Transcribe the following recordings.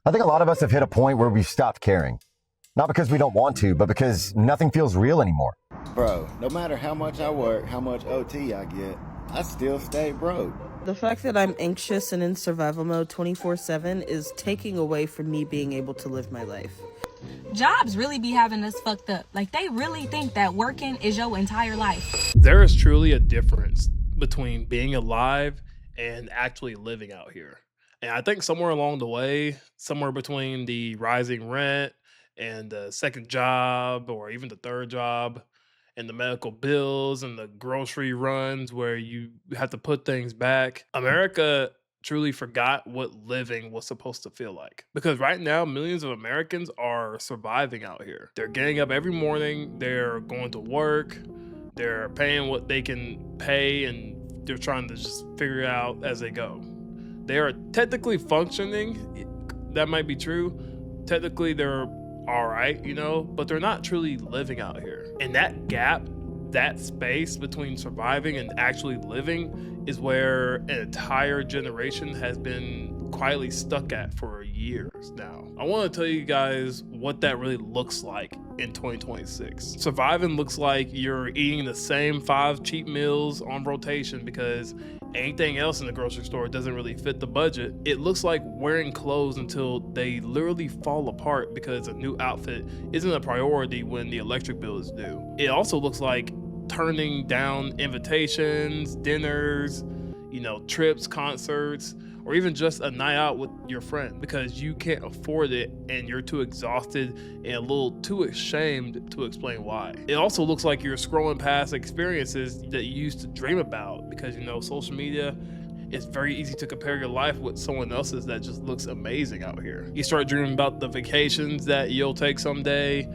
I think a lot of us have hit a point where we've stopped caring. Not because we don't want to, but because nothing feels real anymore. Bro, no matter how much I work, how much OT I get, I still stay broke. The fact that I'm anxious and in survival mode 24/7 is taking away from me being able to live my life. Jobs really be having us fucked up. Like, they really think that working is your entire life. There is truly a difference between being alive and actually living out here. And I think somewhere along the way, somewhere between the rising rent and the second job or even the third job and the medical bills and the grocery runs where you have to put things back, America truly forgot what living was supposed to feel like. Because right now, millions of Americans are surviving out here. They're getting up every morning, they're going to work, they're paying what they can pay, and they're trying to just figure it out as they go. They are technically functioning. That might be true. Technically, they're all right, but they're not truly living out here. And that gap, that space between surviving and actually living is where an entire generation has been quietly stuck at for years now. I want to tell you guys what that really looks like in 2026. Surviving looks like you're eating the same 5 cheap meals on rotation because anything else in the grocery store doesn't really fit the budget. It looks like wearing clothes until they literally fall apart because a new outfit isn't a priority when the electric bill is due. It also looks like turning down invitations, dinners, trips, concerts, or even just a night out with your friend because you can't afford it and you're too exhausted and a little too ashamed to explain why. It also looks like you're scrolling past experiences that you used to dream about because, social media, it's very easy to compare your life with someone else's that just looks amazing out here. You start dreaming about the vacations that you'll take someday,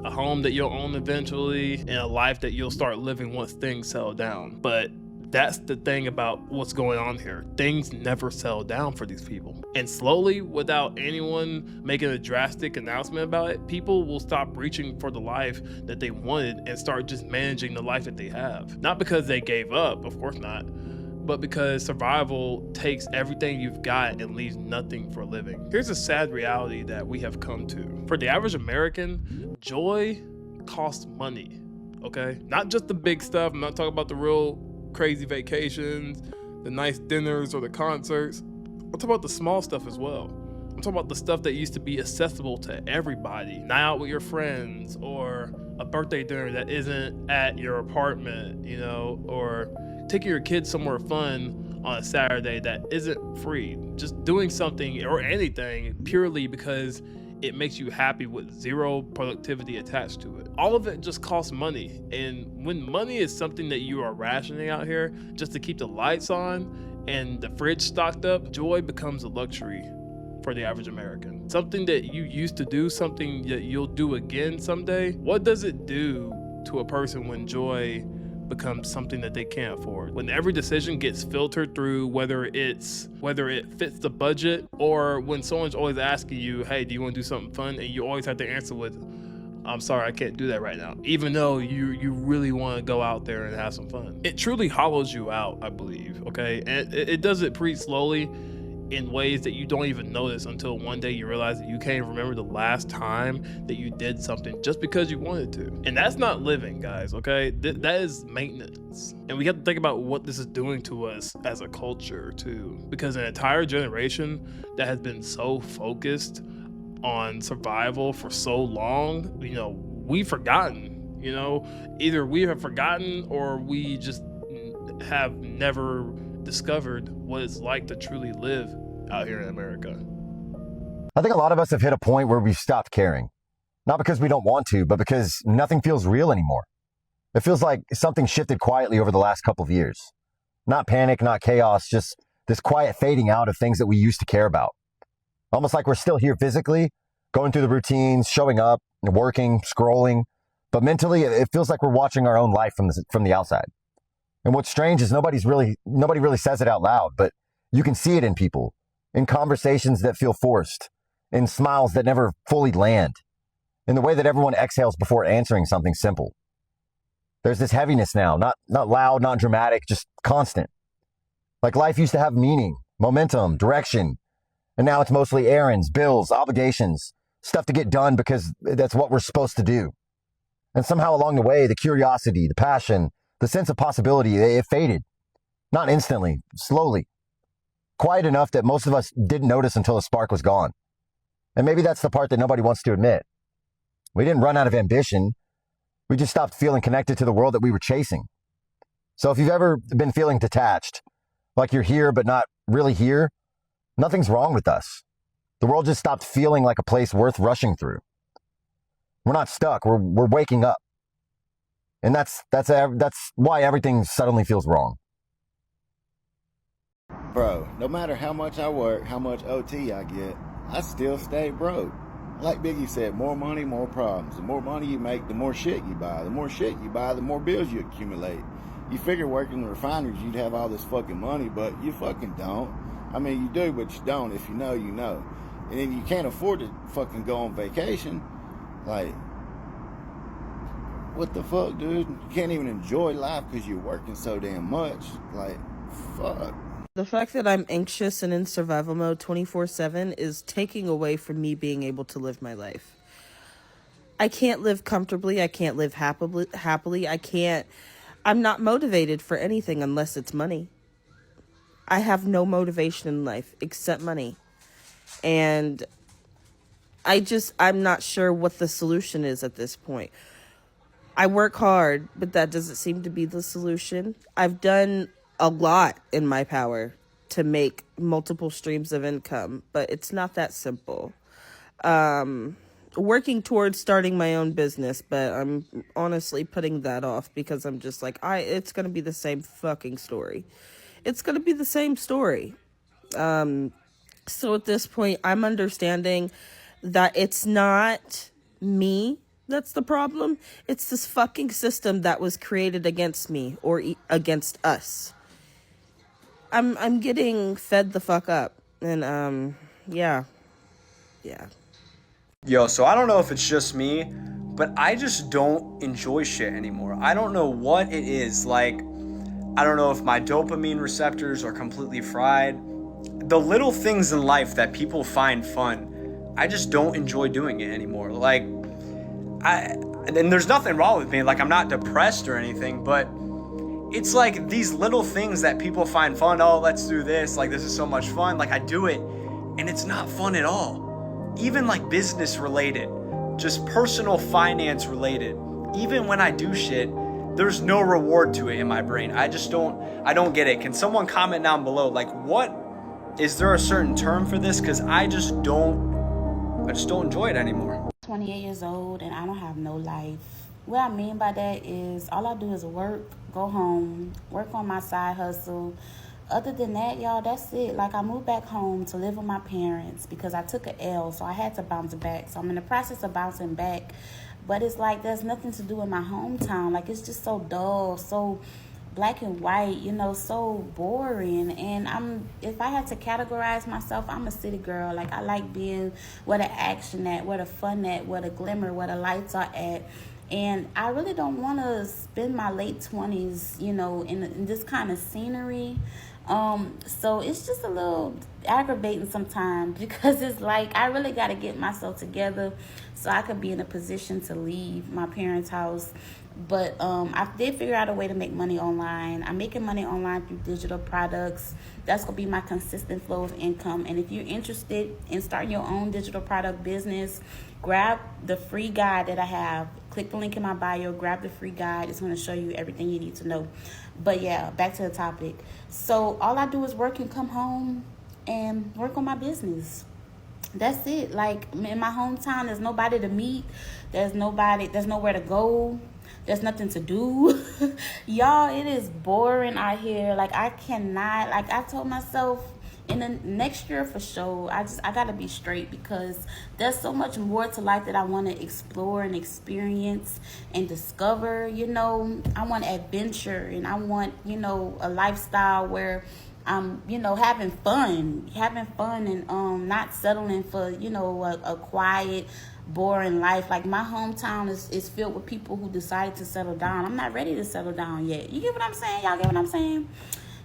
a home that you'll own eventually, and a life that you'll start living once things settle down. But that's the thing about what's going on here. Things never settle down for these people. And slowly, without anyone making a drastic announcement about it, people will stop reaching for the life that they wanted and start just managing the life that they have. Not because they gave up, of course not, but because survival takes everything you've got and leaves nothing for living. Here's a sad reality that we have come to. For the average American, joy costs money, okay? Not just the big stuff. I'm not talking about the real crazy vacations, the nice dinners or the concerts. I'm talking about the small stuff as well. I'm talking about the stuff that used to be accessible to everybody. Night out with your friends, or a birthday dinner that isn't at your apartment, or taking your kids somewhere fun on a Saturday that isn't free. Just doing something or anything purely because it makes you happy with zero productivity attached to it. All of it just costs money. And when money is something that you are rationing out here just to keep the lights on and the fridge stocked up, joy becomes a luxury for the average American. Something that you used to do, something that you'll do again someday. What does it do to a person when joy becomes something that they can't afford? When every decision gets filtered through whether it fits the budget, or when someone's always asking you, hey, do you want to do something fun? And you always have to answer with, I'm sorry, I can't do that right now, even though you really want to go out there and have some fun. It truly hollows you out, I believe, okay? And it does it pretty slowly in ways that you don't even notice until one day you realize that you can't even remember the last time that you did something just because you wanted to. And that's not living, guys, okay? That is maintenance. And we have to think about what this is doing to us as a culture too, because an entire generation that has been so focused on survival for so long, we've forgotten, either we have forgotten or we just have never discovered what it's like to truly live out here in America. I think a lot of us have hit a point where we've stopped caring. Not because we don't want to, but because nothing feels real anymore. It feels like something shifted quietly over the last couple of years. Not panic, not chaos, just this quiet fading out of things that we used to care about. Almost like we're still here physically, going through the routines, showing up, working, scrolling, but mentally it feels like we're watching our own life from the outside. And what's strange is nobody really says it out loud, but you can see it in people, in conversations that feel forced, in smiles that never fully land, in the way that everyone exhales before answering something simple. There's this heaviness now, not loud, not dramatic, just constant. Like life used to have meaning, momentum, direction, And now it's mostly errands, bills, obligations, stuff to get done because that's what we're supposed to do. And somehow along the way, the curiosity, the passion, the sense of possibility, it faded. Not instantly, slowly. Quiet enough that most of us didn't notice until the spark was gone. And maybe that's the part that nobody wants to admit. We didn't run out of ambition. We just stopped feeling connected to the world that we were chasing. So if you've ever been feeling detached, like you're here but not really here, nothing's wrong with us. The world just stopped feeling like a place worth rushing through. We're not stuck. We're waking up. And that's why everything suddenly feels wrong. Bro, no matter how much I work, how much OT I get, I still stay broke. Like Biggie said, more money, more problems. The more money you make, the more shit you buy. The more shit you buy, the more bills you accumulate. You figure working in the refineries, you'd have all this fucking money, but you fucking don't. I mean, you do, but you don't. If you know, you know. And then you can't afford to fucking go on vacation. Like, what the fuck, dude? You can't even enjoy life because you're working so damn much. Like, fuck. The fact that I'm anxious and in survival mode 24/7 is taking away from me being able to live my life. I can't live comfortably. I can't live happily. I'm not motivated for anything unless it's money. I have no motivation in life except money. And I'm not sure what the solution is at this point. I work hard, but that doesn't seem to be the solution. I've done a lot in my power to make multiple streams of income, but it's not that simple. Working towards starting my own business, but I'm honestly putting that off because I'm just like, it's going to be the same fucking story. It's going to be the same story. So at this point, I'm understanding that it's not me that's the problem. It's this fucking system that was created against me or against us. I'm getting fed the fuck up, and yeah. Yo, so I don't know if it's just me, but I just don't enjoy shit anymore. I don't know what it is. Like, I don't know if my dopamine receptors are completely fried. The little things in life that people find fun, I just don't enjoy doing it anymore. Like, and there's nothing wrong with me. Like, I'm not depressed or anything, but it's like these little things that people find fun. Oh, let's do this. Like, this is so much fun. Like, I do it, and it's not fun at all. Even like business related, just personal finance related. Even when I do shit, there's no reward to it in my brain. I don't get it. Can someone comment down below? Like, is there a certain term for this? Because I just don't enjoy it anymore. 28 years old and I don't have no life. What I mean by that is all I do is work, go home, work on my side hustle. Other than that, y'all, that's it. Like, I moved back home to live with my parents because I took an L, so I had to bounce back. So I'm in the process of bouncing back. But it's like there's nothing to do in my hometown. Like, it's just so dull, so black and white, so boring. And if I had to categorize myself, I'm a city girl. Like, I like being where the action at, where the fun at, where the glimmer, where the lights are at. And I really don't want to spend my late 20s, in this kind of scenery. So it's just a little aggravating sometimes because it's like I really got to get myself together so I could be in a position to leave my parents' house. But I did figure out a way to make money online. I'm making money online through digital products. That's going to be my consistent flow of income. And if you're interested in starting your own digital product business, grab the free guide that I have. Click the link in my bio. Grab the free guide. It's going to show you everything you need to know. But yeah, back to the topic. So all I do is work and come home and work on my business. That's it. Like, in my hometown, there's nobody to meet. There's nowhere to go. There's nothing to do. Y'all, it is boring out here. Like, I cannot, like, I told myself in the next year for sure, I gotta be straight because there's so much more to life that I want to explore and experience and discover. I want adventure and I want, a lifestyle where I'm, having fun and not settling for, a quiet, boring life. Like, my hometown is filled with people who decided to settle down. I'm not ready to settle down yet. You get what I'm saying? Y'all get what I'm saying?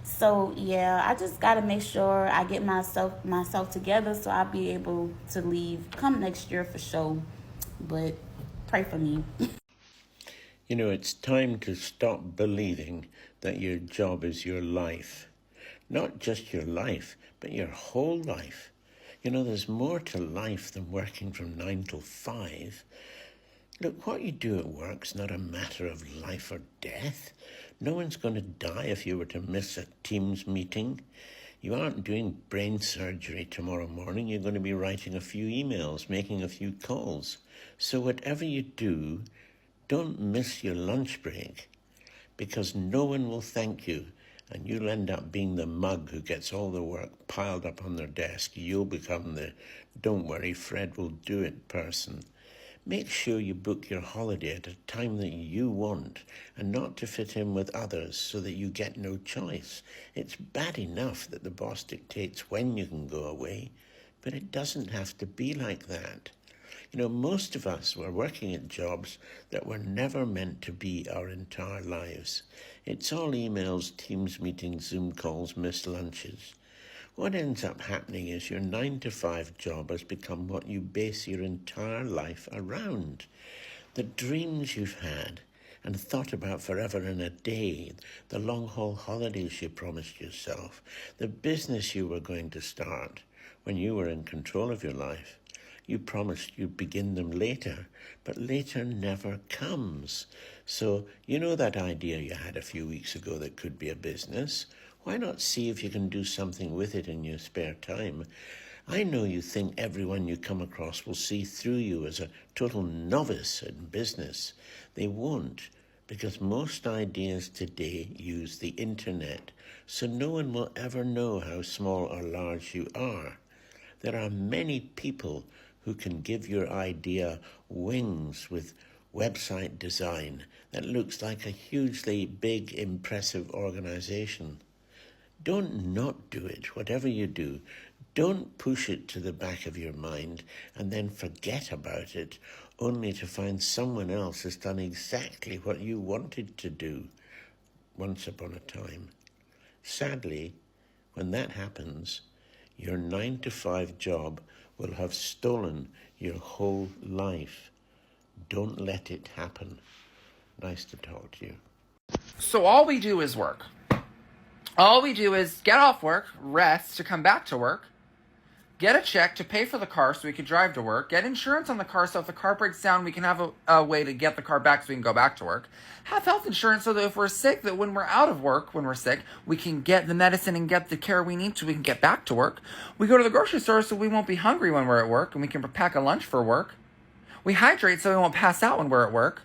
So yeah, I just gotta make sure I get myself together so I'll be able to leave come next year for sure. But pray for me. You know, it's time to stop believing that your job is your life. Not just your life, but your whole life. You know, there's more to life than working from 9 till 5. Look, what you do at work's not a matter of life or death. No one's going to die if you were to miss a Teams meeting. You aren't doing brain surgery tomorrow morning. You're going to be writing a few emails, making a few calls. So whatever you do, don't miss your lunch break, because no one will thank you, and you'll end up being the mug who gets all the work piled up on their desk. You'll become the "don't worry, Fred will do it" person. Make sure you book your holiday at a time that you want, and not to fit in with others so that you get no choice. It's bad enough that the boss dictates when you can go away, but it doesn't have to be like that. You know, most of us were working at jobs that were never meant to be our entire lives. It's all emails, Teams meetings, Zoom calls, missed lunches. What ends up happening is your 9 to 5 job has become what you base your entire life around. The dreams you've had and thought about forever in a day, the long-haul holidays you promised yourself, the business you were going to start when you were in control of your life. You promised you'd begin them later, but later never comes. So, you know that idea you had a few weeks ago that could be a business? Why not see if you can do something with it in your spare time? I know you think everyone you come across will see through you as a total novice in business. They won't, because most ideas today use the internet, so no one will ever know how small or large you are. There are many people who can give your idea wings with website design that looks like a hugely big, impressive organization. Don't not do it, whatever you do. Don't push it to the back of your mind and then forget about it, only to find someone else has done exactly what you wanted to do once upon a time. Sadly, when that happens, your 9 to 5 job will have stolen your whole life. Don't let it happen. Nice to talk to you. So all we do is work. All we do is get off work, rest to come back to work, get a check to pay for the car so we can drive to work, get insurance on the car so if the car breaks down, we can have a way to get the car back so we can go back to work, have health insurance so that if we're sick, that when we're out of work, when we're sick, we can get the medicine and get the care we need so we can get back to work. We go to the grocery store so we won't be hungry when we're at work and we can pack a lunch for work. We hydrate so we won't pass out when we're at work.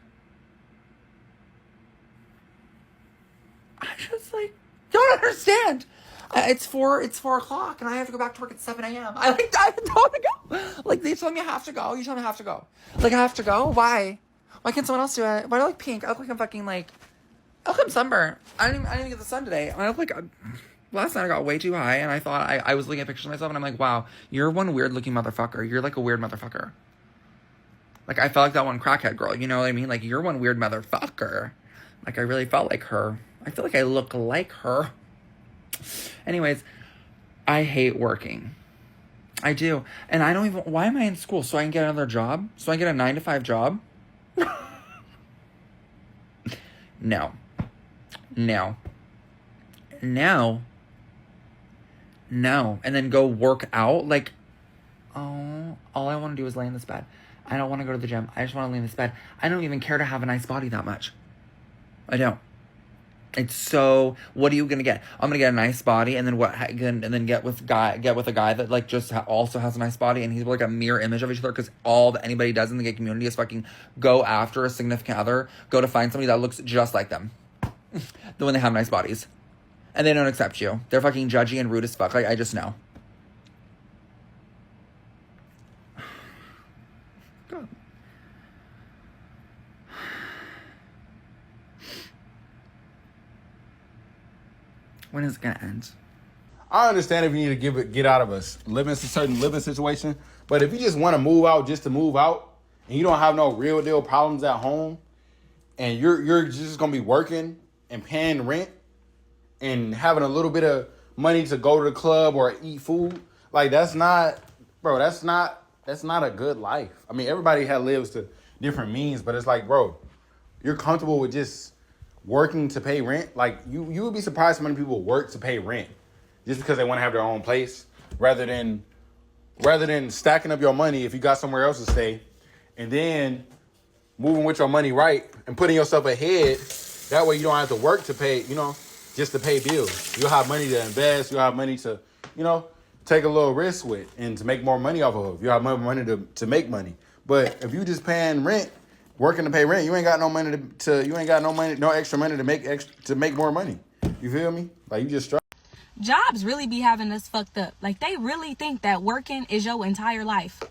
I just don't understand. It's 4 o'clock and I have to go back to work at 7 a.m. I don't want to go. They tell me I have to go. You tell me I have to go. I have to go? Why? Why can't someone else do it? Why do I look pink? I look like I'm fucking I look like I'm sunburned. I didn't even get the sun today. I look like last night I got way too high and I thought I was looking at pictures of myself and I'm like, wow, you're one weird looking motherfucker. You're like a weird motherfucker. I felt like that one crackhead girl. You know what I mean? You're one weird motherfucker. I really felt like her. I feel like I look like her. Anyways, I hate working. I do. And I don't even... Why am I in school? So I can get another job? So I can get a 9 to 5 job? No. No. No. No. And then go work out? Oh, all I want to do is lay in this bed. I don't want to go to the gym. I just want to lay in this bed. I don't even care to have a nice body that much. I don't. It's so. What are you gonna get? I'm gonna get a nice body, and then what? And then get with a guy that just also has a nice body, and he's like a mirror image of each other. Because all that anybody does in the gay community is fucking go after a significant other, go to find somebody that looks just like them, when they have nice bodies, and they don't accept you. They're fucking judgy and rude as fuck. I just know. God. When is it gonna end? I understand if you need to get out of a certain living situation, but if you just want to move out just to move out, and you don't have no real deal problems at home, and you're just gonna be working and paying rent, and having a little bit of money to go to the club or eat food, like that's not a good life. I mean, everybody lives to different means, but it's like, bro, you're comfortable with just working to pay rent. Like you would be surprised how many people work to pay rent just because they want to have their own place, rather than stacking up your money if you got somewhere else to stay, and then moving with your money right and putting yourself ahead. That way you don't have to work to pay, just to pay bills. You'll have money to invest. You'll have money to, take a little risk with and to make more money off of. You'll have more money to make money. But if you just paying rent, working to pay rent, you ain't got no money no extra money to make more money. You feel me? Like you just Jobs really be having us fucked up. Like, they really think that working is your entire life.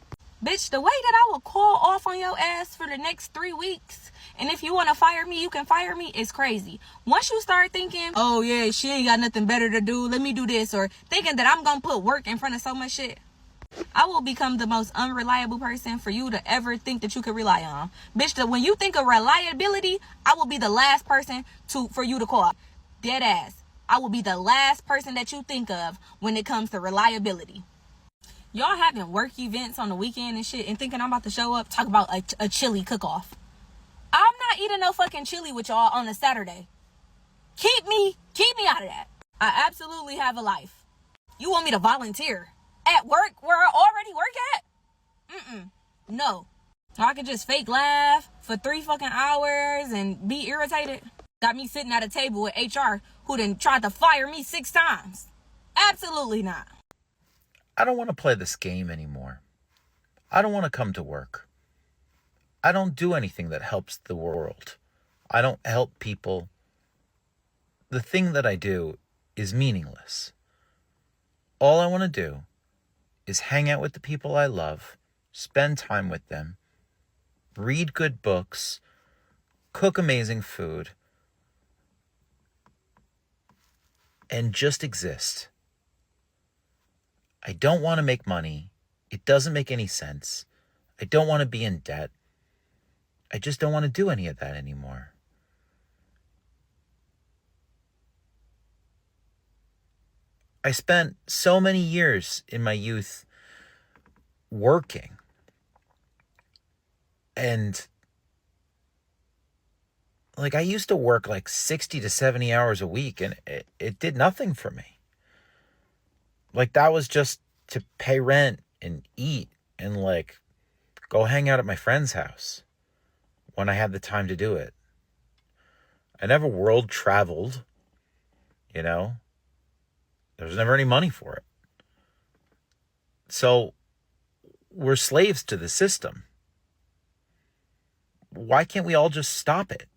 Bitch, the way that I will call off on your ass for the next 3 weeks, and if you want to fire me, you can fire me, is crazy. Once you start thinking, oh yeah, she ain't got nothing better to do, let me do this, or thinking that I'm gonna put work in front of so much shit, I will become the most unreliable person for you to ever think that you could rely on. Bitch, when you think of reliability, I will be the last person for you to call. Dead ass. I will be the last person that you think of when it comes to reliability. Y'all having work events on the weekend and shit and thinking I'm about to show up, talk about a chili cook-off. I'm not eating no fucking chili with y'all on a Saturday. Keep me out of that. I absolutely have a life. You want me to volunteer at work where I already work at? No. I could just fake laugh for 3 fucking hours and be irritated. Got me sitting at a table with HR who done tried to fire me 6 times. Absolutely not. I don't want to play this game anymore. I don't want to come to work. I don't do anything that helps the world. I don't help people. The thing that I do is meaningless. All I want to do is hang out with the people I love, spend time with them, read good books, cook amazing food, and just exist. I don't want to make money. It doesn't make any sense. I don't want to be in debt. I just don't want to do any of that anymore. I spent so many years in my youth working. And I used to work 60 to 70 hours a week, and it did nothing for me. That was just to pay rent and eat and go hang out at my friend's house when I had the time to do it. I never world traveled, There was never any money for it. So we're slaves to the system. Why can't we all just stop it?